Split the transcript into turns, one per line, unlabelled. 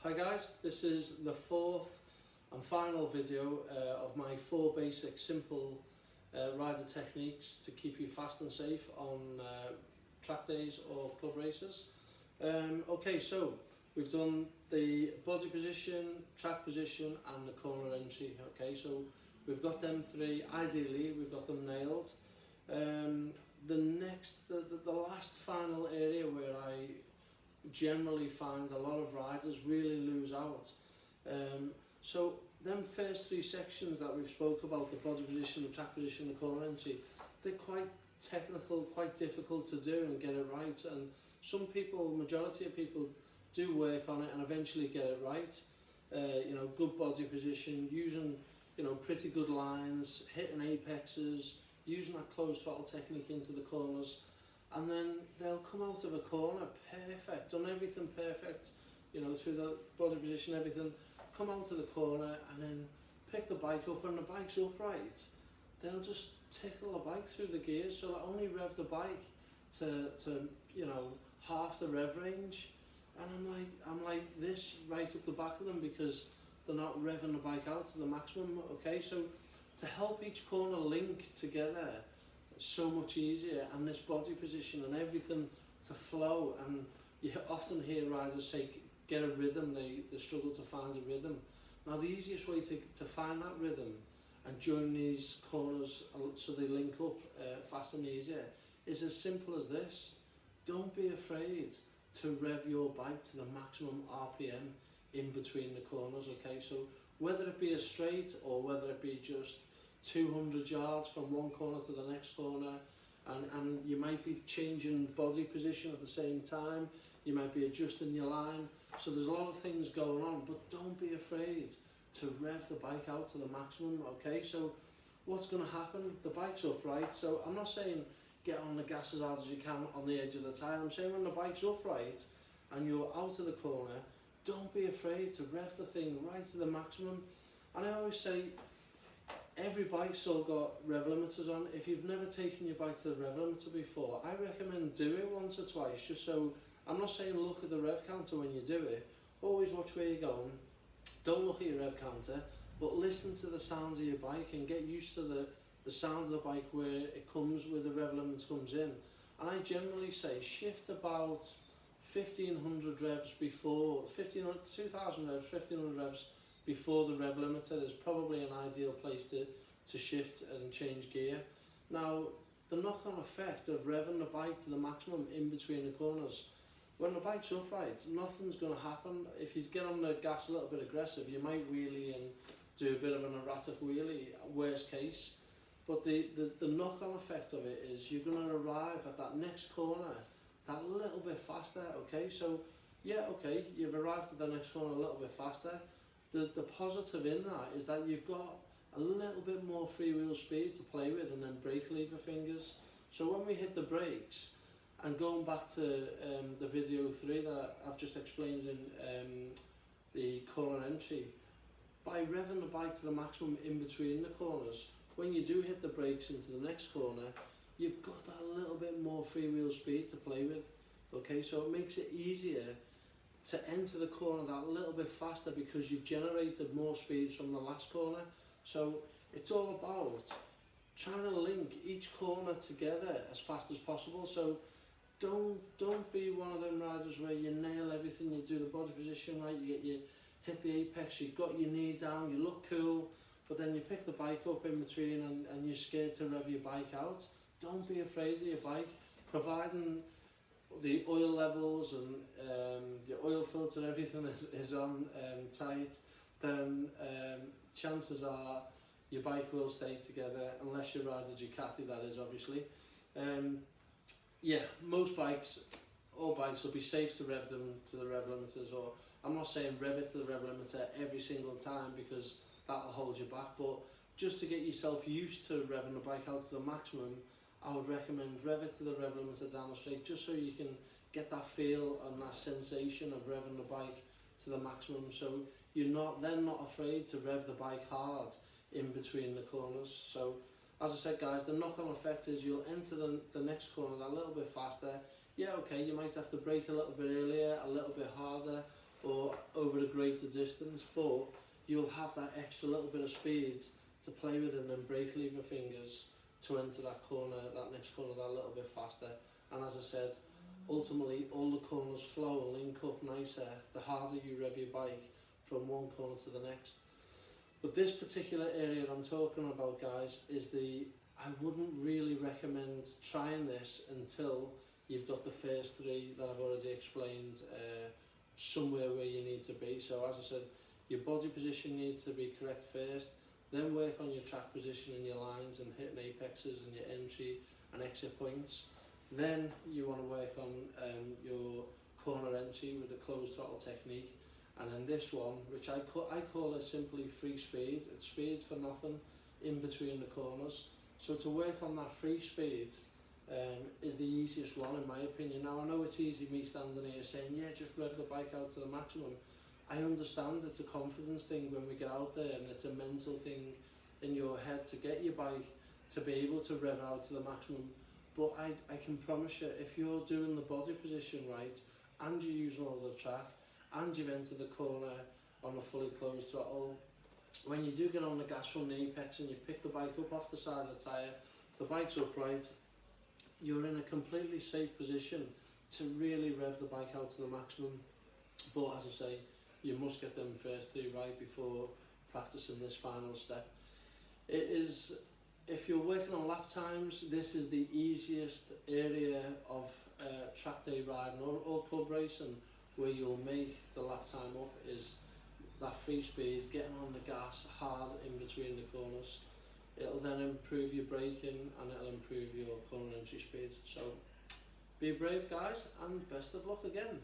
Hi guys, this is the fourth and final video of my 4 basic simple rider techniques to keep you fast and safe on track days or club races. Okay, so we've done the body position, track position and the corner entry. Okay, so we've got them 3, ideally we've got them nailed. The last final area where I generally find a lot of riders really lose out. So them first 3 sections that we've spoke about, the body position, the track position, the corner entry, they're quite technical, quite difficult to do and get it right, and some people, majority of people, do work on it and eventually get it right. You know, good body position, using, you know, pretty good lines, hitting apexes, using that closed throttle technique into the corners, and then they'll come out of a corner perfect, done everything perfect, you know, through the body position, everything, come out of the corner and then pick the bike up, and the bike's upright. They'll just tickle the bike through the gears, so they'll only rev the bike to you know, half the rev range, and I'm like this right up the back of them because they're not revving the bike out to the maximum. Okay, so to help each corner link together, it's so much easier, and this body position and everything to flow. And you often hear riders say get a rhythm, they struggle to find a rhythm. Now the easiest way to find that rhythm and join these corners so they link up fast and easier is as simple as this. Don't be afraid to rev your bike to the maximum RPM in between the corners. Okay, so whether it be a straight or whether it be just 200 yards from one corner to the next corner, and you might be changing body position at the same time, you might be adjusting your line, so there's a lot of things going on, but don't be afraid to rev the bike out to the maximum. Okay, so what's going to happen? The bike's upright, so I'm not saying get on the gas as hard as you can on the edge of the tyre. I'm saying when the bike's upright and you're out of the corner, don't be afraid to rev the thing right to the maximum. And I always say, every bike's all got rev limiters on. If you've never taken your bike to the rev limiter before, I recommend do it once or twice, just so, I'm not saying look at the rev counter when you do it, always watch where you're going, don't look at your rev counter, but listen to the sounds of your bike and get used to the sound of the bike where it comes, where the rev limit comes in. And I generally say shift about 1500 revs before, 2000 revs, 1500 revs before the rev limiter is probably an ideal place to shift and change gear. Now, the knock-on effect of revving the bike to the maximum in between the corners, when the bike's upright, nothing's going to happen. If you get on the gas a little bit aggressive, you might wheelie and do a bit of an erratic wheelie, worst case. But the knock-on effect of it is you're going to arrive at that next corner that little bit faster. Okay, so yeah, okay, you've arrived at the next corner a little bit faster. The positive in that is that you've got a little bit more freewheel speed to play with, and then brake lever fingers. So when we hit the brakes, and going back to the video 3 that I've just explained in the corner entry, by revving the bike to the maximum in between the corners, when you do hit the brakes into the next corner, you've got that little bit more freewheel speed to play with. Okay, so it makes it easier to enter the corner that little bit faster because you've generated more speed from the last corner. So it's all about trying to link each corner together as fast as possible. So don't be one of them riders where you nail everything, you do the body position right, you hit the apex, you've got your knee down, you look cool, but then you pick the bike up in between and you're scared to rev your bike out. Don't be afraid of your bike, providing the oil levels and your oil filter, everything is on tight, then chances are your bike will stay together, unless you ride a Ducati, that is, obviously. Yeah, most bikes, all bikes will be safe to rev them to the rev limiters, or I'm not saying rev it to the rev limiter every single time because that'll hold you back, but just to get yourself used to revving the bike out to the maximum, I would recommend rev it to the rev limiter down the straight, just so you can get that feel and that sensation of revving the bike to the maximum, so you're not afraid to rev the bike hard in between the corners. So as I said guys, the knock-on effect is you'll enter the next corner that little bit faster. Yeah, okay, you might have to brake a little bit earlier, a little bit harder, or over a greater distance, but you'll have that extra little bit of speed to play with and then brake lever fingers to enter that corner, that next corner, that little bit faster. And as I said, ultimately all the corners flow and link up nicer the harder you rev your bike from one corner to the next. But this particular area I'm talking about, guys, is I wouldn't really recommend trying this until you've got the first three that I've already explained somewhere where you need to be. So as I said, your body position needs to be correct first, then work on your track position and your lines and hitting apexes and your entry and exit points. Then you want to work on your corner entry with the closed throttle technique. And then this one, which I call it simply free speed. It's speed for nothing in between the corners. So to work on that free speed is the easiest one in my opinion. Now I know it's easy me standing here saying, yeah, just rev the bike out to the maximum. I understand it's a confidence thing when we get out there, and it's a mental thing in your head to get your bike to be able to rev out to the maximum. But I can promise you, if you're doing the body position right, and you're using all the track, and you've entered the corner on a fully closed throttle, when you do get on the gas from the apex and you pick the bike up off the side of the tyre, the bike's upright, you're in a completely safe position to really rev the bike out to the maximum. But as I say, you must get them first three right before practicing this final step. It is, if you're working on lap times, this is the easiest area of track day riding or club racing where you'll make the lap time up, is that free speed, getting on the gas hard in between the corners. It'll then improve your braking and it'll improve your corner entry speed. So be brave, guys, and best of luck again.